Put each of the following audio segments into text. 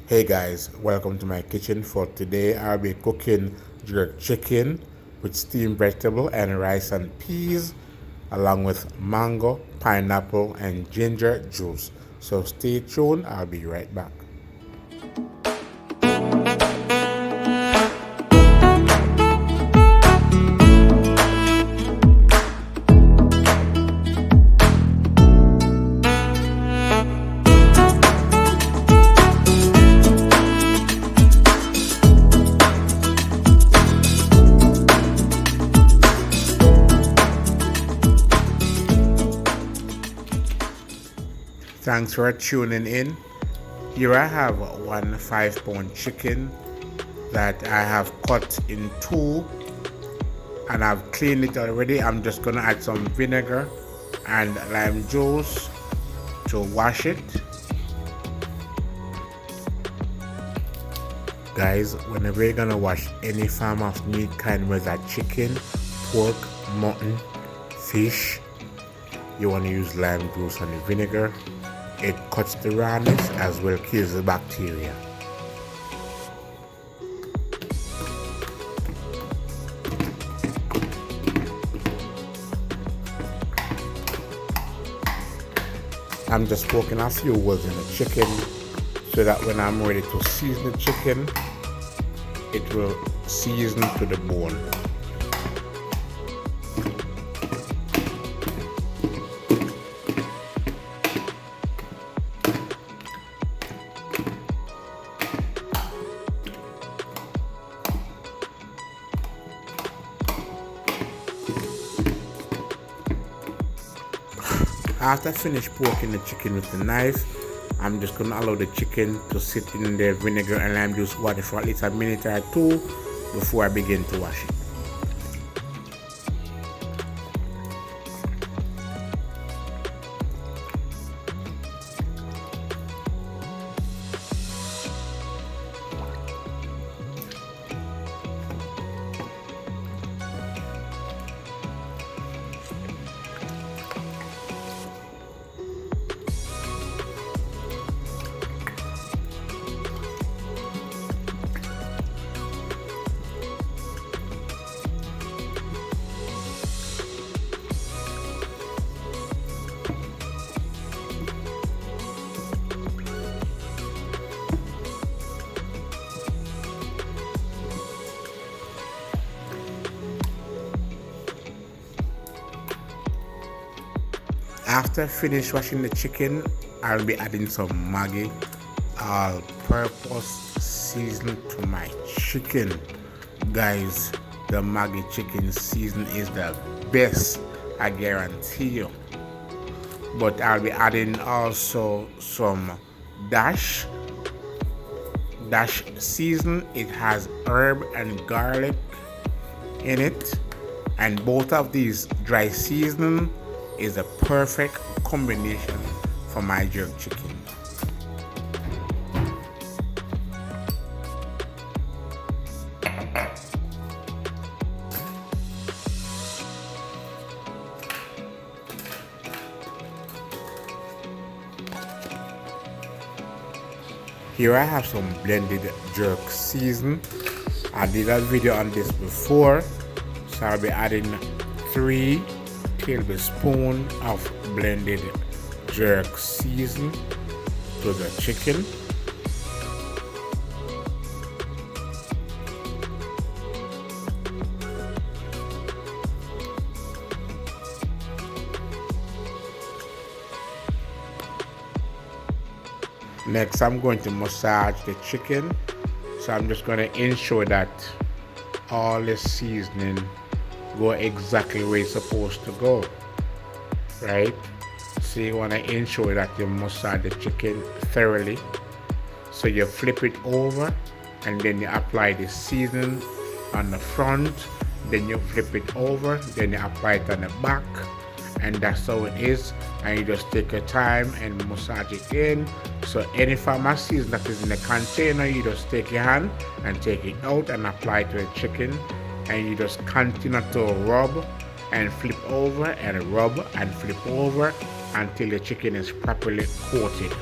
Hey guys, welcome to my kitchen. For today I'll be cooking jerk chicken with steamed vegetable and rice and peas along with mango, pineapple and ginger juice. So stay tuned, I'll be right back. Thanks for tuning in. Here I have one 5-pound chicken that I have cut in two and I've cleaned it already. I'm just gonna add some vinegar and lime juice to wash it. Guys, whenever you're gonna wash any form of meat, kind whether chicken, pork, mutton, fish, you want to use lime juice and vinegar. It cuts the rawness as well kills the bacteria. I'm just poking a few holes in the chicken so that when I'm ready to season the chicken, it will season to the bone. After I finish poking the chicken with the knife, I'm just going to allow the chicken to sit in the vinegar and lime juice water for at least a minute or two before I begin to wash it. After I finish washing the chicken, I'll be adding some Maggi all-purpose season to my chicken. Guys, the Maggi chicken season is the best, I guarantee you. But I'll be adding also some dash season. It has herb and garlic in it, and both of these dry seasoning is a perfect combination for my jerk chicken. Here I have some blended jerk season. I did a video on this before, so I'll be adding 3 tablespoons of blended jerk season to the chicken. Next, I'm going to massage the chicken, so I'm just going to ensure that all the seasoning go exactly where it's supposed to go, right? So you want to ensure that you massage the chicken thoroughly. So you flip it over and then you apply the seasoning on the front, then you flip it over, then you apply it on the back, and that's how it is. And you just take your time and massage it in. So any form of season that is in the container, you just take your hand and take it out and apply it to the chicken, and you just continue to rub and flip over and rub and flip over until the chicken is properly coated.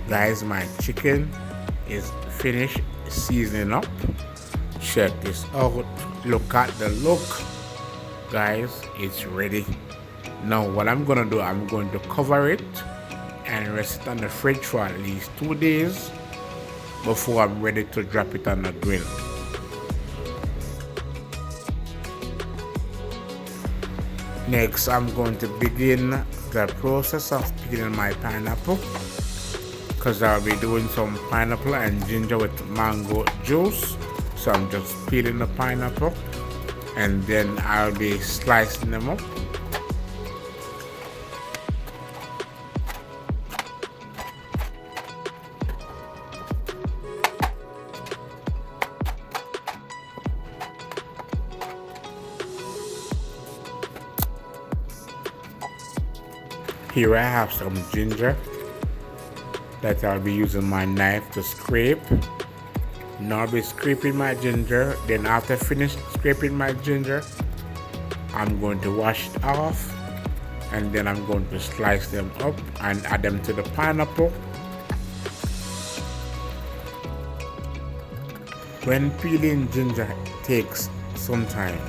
Guys, my chicken is finished seasoning up. Check this out. Look at the look. Guys, it's ready. Now what I'm gonna do, I'm going to cover it and rest it on the fridge for at least 2 days before I'm ready to drop it on the grill. Next, I'm going to begin the process of peeling my pineapple, because I'll be doing some pineapple and ginger with mango juice. So I'm just peeling the pineapple and then I'll be slicing them up. Here I have some ginger that I'll be using my knife to scrape. Now I'll be scraping my ginger, then after finish scraping my ginger, I'm going to wash it off and then I'm going to slice them up and add them to the pineapple. When peeling ginger takes some time.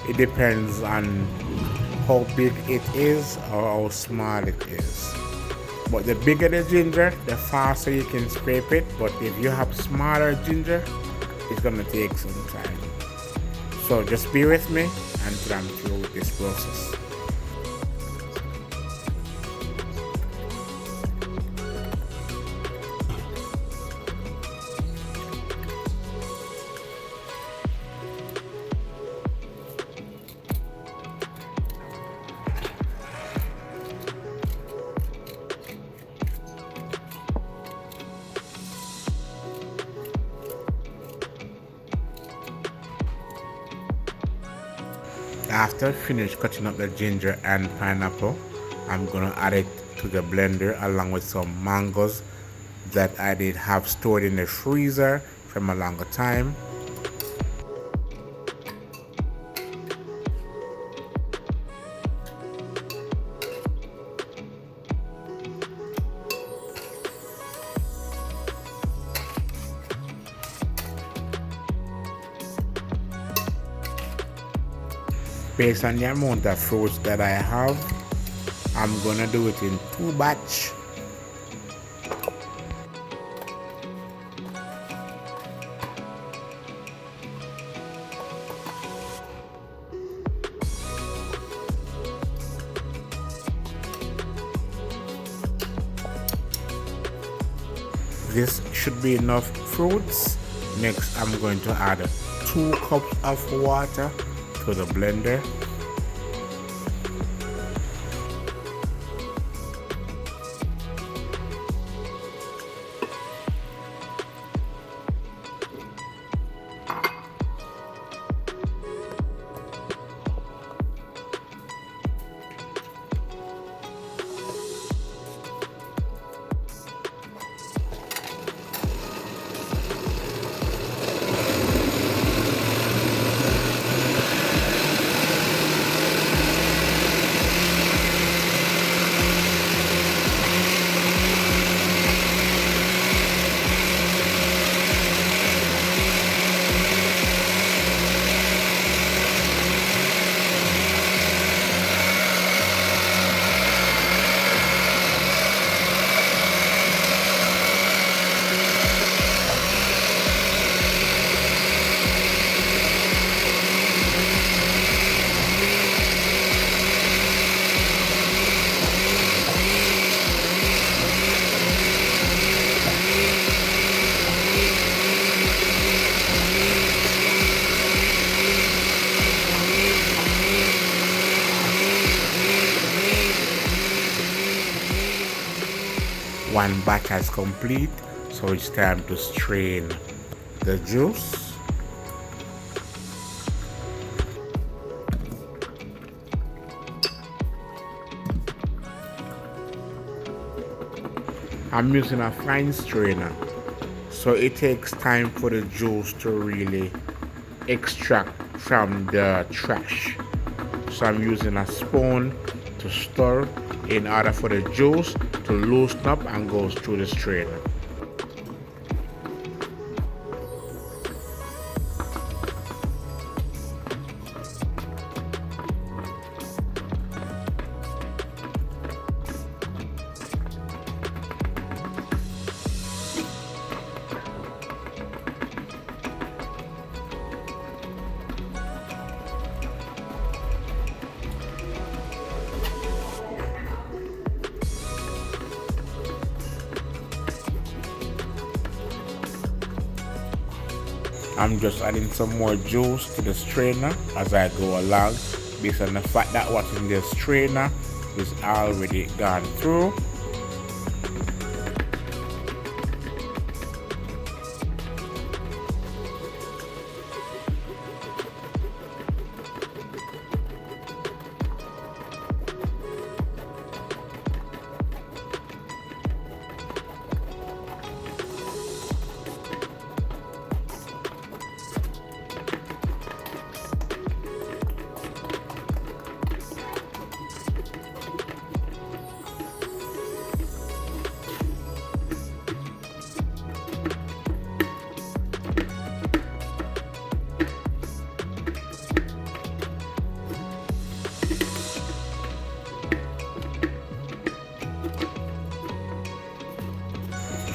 It depends on how big it is or how small it is. But the bigger the ginger, the faster you can scrape it. But if you have smaller ginger, it's gonna take some time. So just be with me until I'm through with this process. After I finish cutting up the ginger and pineapple, I'm gonna add it to the blender along with some mangoes that I did have stored in the freezer from a longer time. Based on the amount of fruits that I have, I'm gonna do it in 2 batches. This should be enough fruits. Next, I'm going to add 2 cups of water to the blender. One batch is complete, so it's time to strain the juice. I'm using a fine strainer, so it takes time for the juice to really extract from the trash. So I'm using a spoon to stir in order for the juice to loosen up and goes through the strainer. I'm just adding some more juice to the strainer as I go along, based on the fact that what's in the strainer is already gone through.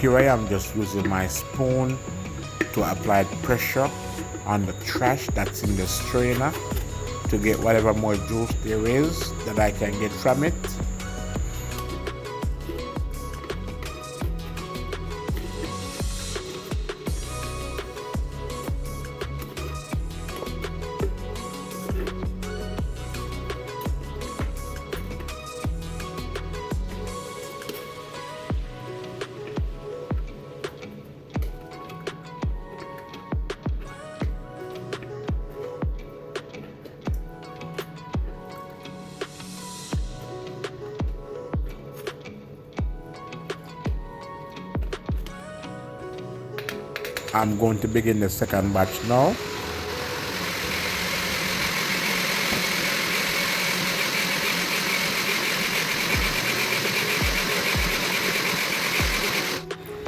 Here I am just using my spoon to apply pressure on the trash that's in the strainer to get whatever more juice there is that I can get from it. I'm going to begin the second batch now.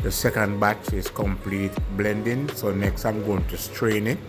The second batch is complete blending, so next I'm going to strain it.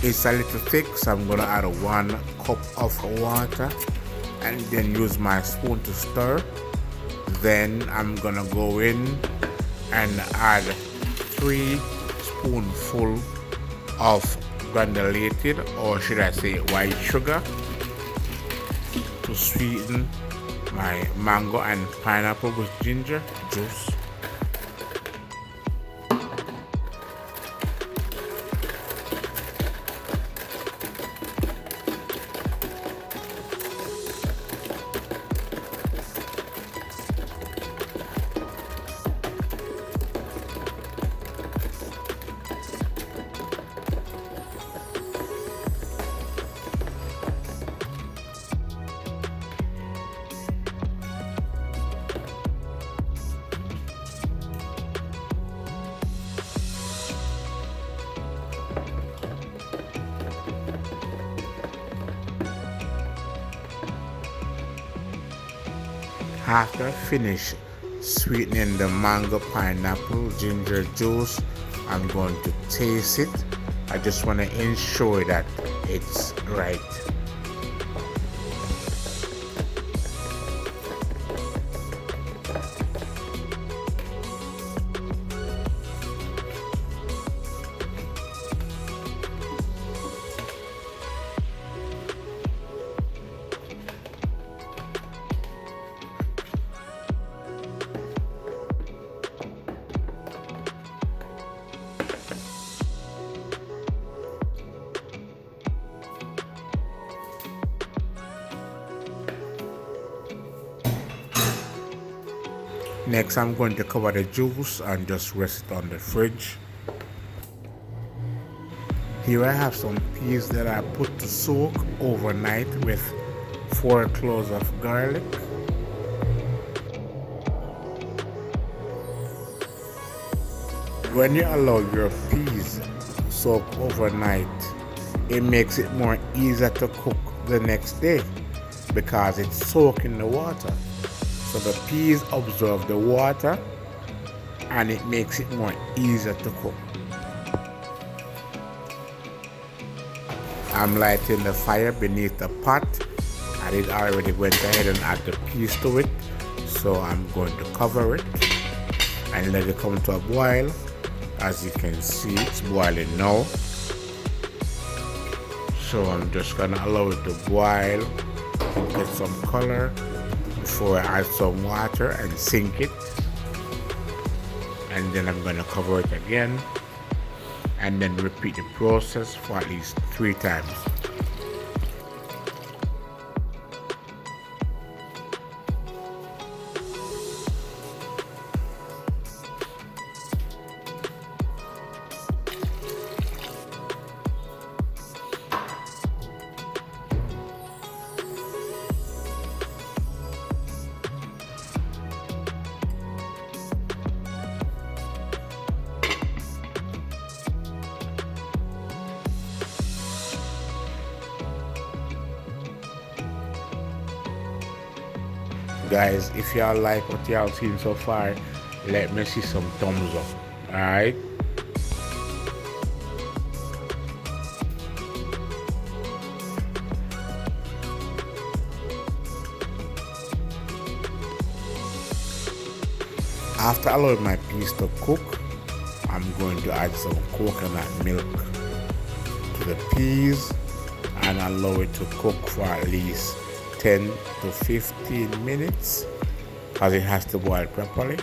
It's a little thick, so I'm gonna add 1 cup of water and then use my spoon to stir. Then I'm gonna go in and add 3 spoonfuls of granulated, or should I say white sugar, to sweeten my mango and pineapple with ginger juice. After I finish sweetening the mango, pineapple, ginger juice, I'm going to taste it. I just want to ensure that it's right. Next, I'm going to cover the juice and just rest it on the fridge. Here I have some peas that I put to soak overnight with 4 cloves of garlic. When you allow your peas soak overnight, it makes it more easier to cook the next day because it's soaked in the water. So the peas absorb the water and it makes it more easier to cook. I'm lighting the fire beneath the pot. I did already went ahead and add the peas to it, so I'm going to cover it and let it come to a boil. As you can see, it's boiling now, so I'm just gonna allow it to boil and get some color before I add some water and sink it, and then I'm gonna cover it again and then repeat the process for at least 3 times. Guys, if y'all like what y'all seen so far, let me see some thumbs up. Alright? After allowing my peas to cook, I'm going to add some coconut milk to the peas and allow it to cook for at least 10 to 15 minutes because it has to boil properly.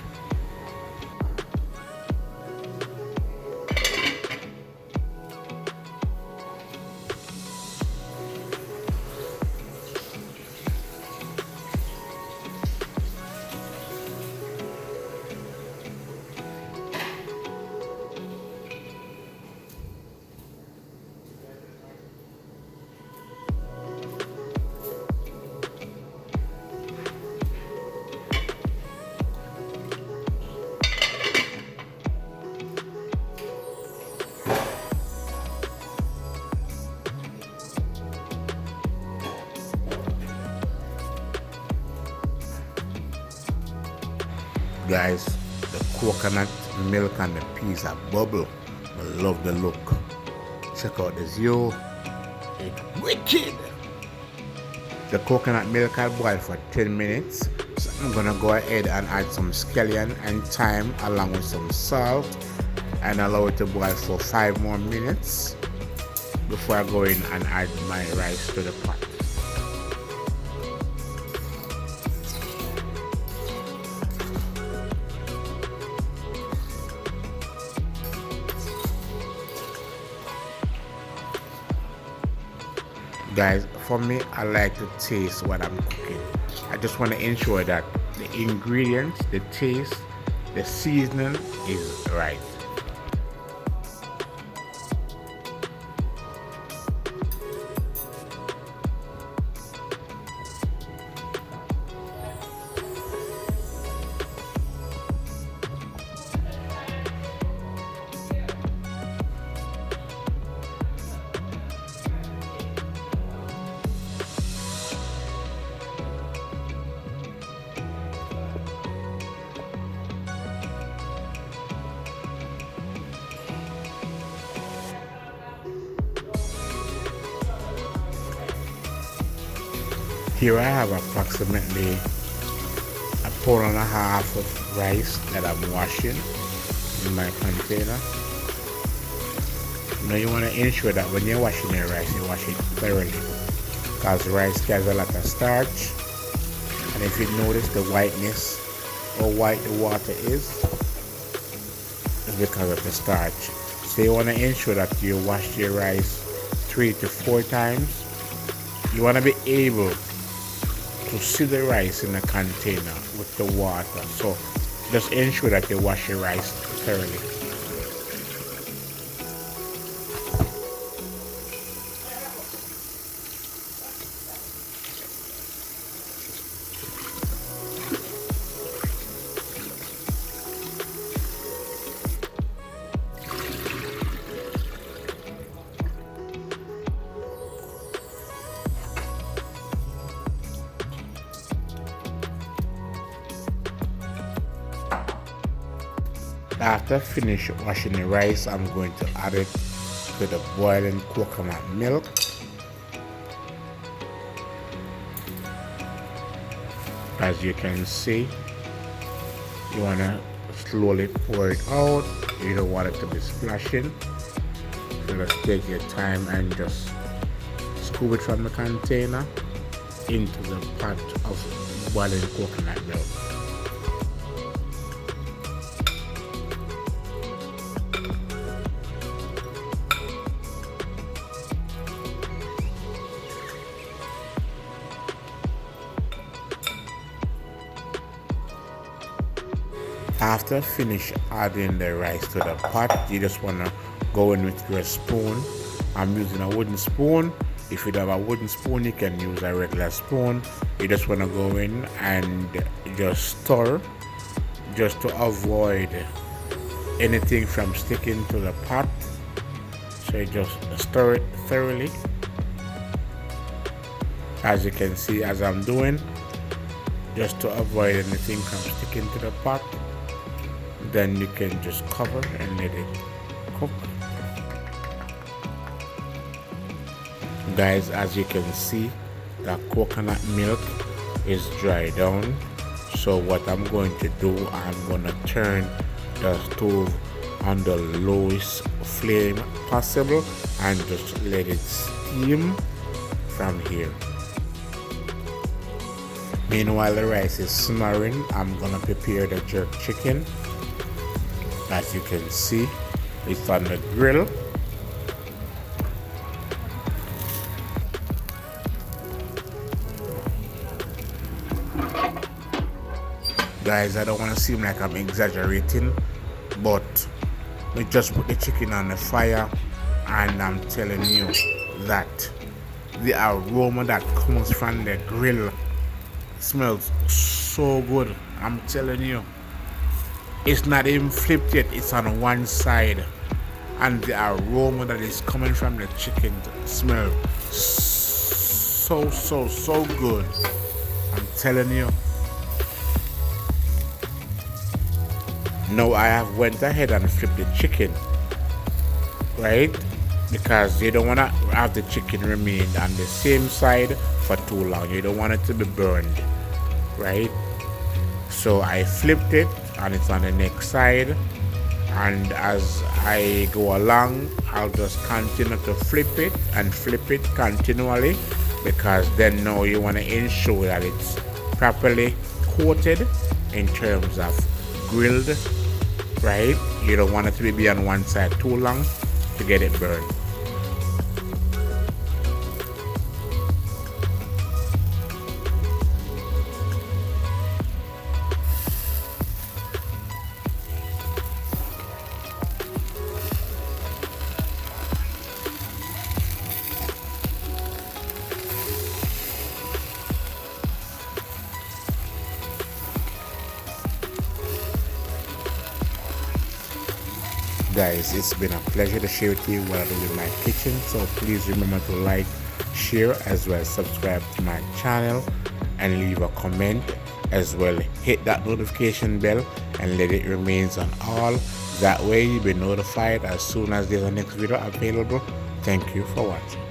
Guys, the coconut milk and the peas are bubble. I love the look. Check out this, yo. It's wicked. The coconut milk I boiled for 10 minutes. So I'm gonna go ahead and add some scallion and thyme along with some salt and allow it to boil for 5 more minutes before I go in and add my rice to the pot. Guys, for me, I like to taste what I'm cooking. I just want to ensure that the ingredients, the taste, the seasoning is right. Here I have approximately 1.5 pounds of rice that I'm washing in my container. Now you want to ensure that when you're washing your rice, you wash it thoroughly because rice carries a lot of starch, and if you notice the whiteness or white the water is, it's because of the starch. So you want to ensure that you wash your rice 3 to 4 times. You want to be able to see the rice in the container with the water, so just ensure that you wash your rice thoroughly. After finish washing the rice, I'm going to add it to the boiling coconut milk. As you can see, you want to slowly pour it out. You don't want it to be splashing. So just take your time and just scoop it from the container into the pot of boiling coconut milk. After finish adding the rice to the pot, you just want to go in with your spoon. I'm using a wooden spoon. If you don't have a wooden spoon, you can use a regular spoon. You just want to go in and just stir, just to avoid anything from sticking to the pot. So you just stir it thoroughly. As you can see, as I'm doing, just to avoid anything from sticking to the pot. Then you can just cover and let it cook. Guys, as you can see, the coconut milk is dried down. So what I'm going to do, I'm going to turn the stove on the lowest flame possible and just let it steam from here. Meanwhile, the rice is simmering, I'm going to prepare the jerk chicken. As you can see, it's on the grill. Guys, I don't want to seem like I'm exaggerating, but we just put the chicken on the fire, and I'm telling you that the aroma that comes from the grill smells so good. I'm telling you. It's not even flipped yet, it's on one side, and the aroma that is coming from the chicken smells so good. I'm telling you. Now I have went ahead and flipped the chicken, right? Because you don't want to have the chicken remain on the same side for too long. You don't want it to be burned, right? So I flipped it and it's on the next side, and as I go along, I'll just continue to flip it continually, because then now you want to ensure that it's properly coated in terms of grilled, right? You don't want it to be on one side too long to get it burned. Guys, it's been a pleasure to share with you what I do in my kitchen, so please remember to like, share, as well as subscribe to my channel and leave a comment, as well hit that notification bell and let it remain on all. That way you'll be notified as soon as there's a next video available. Thank you for watching.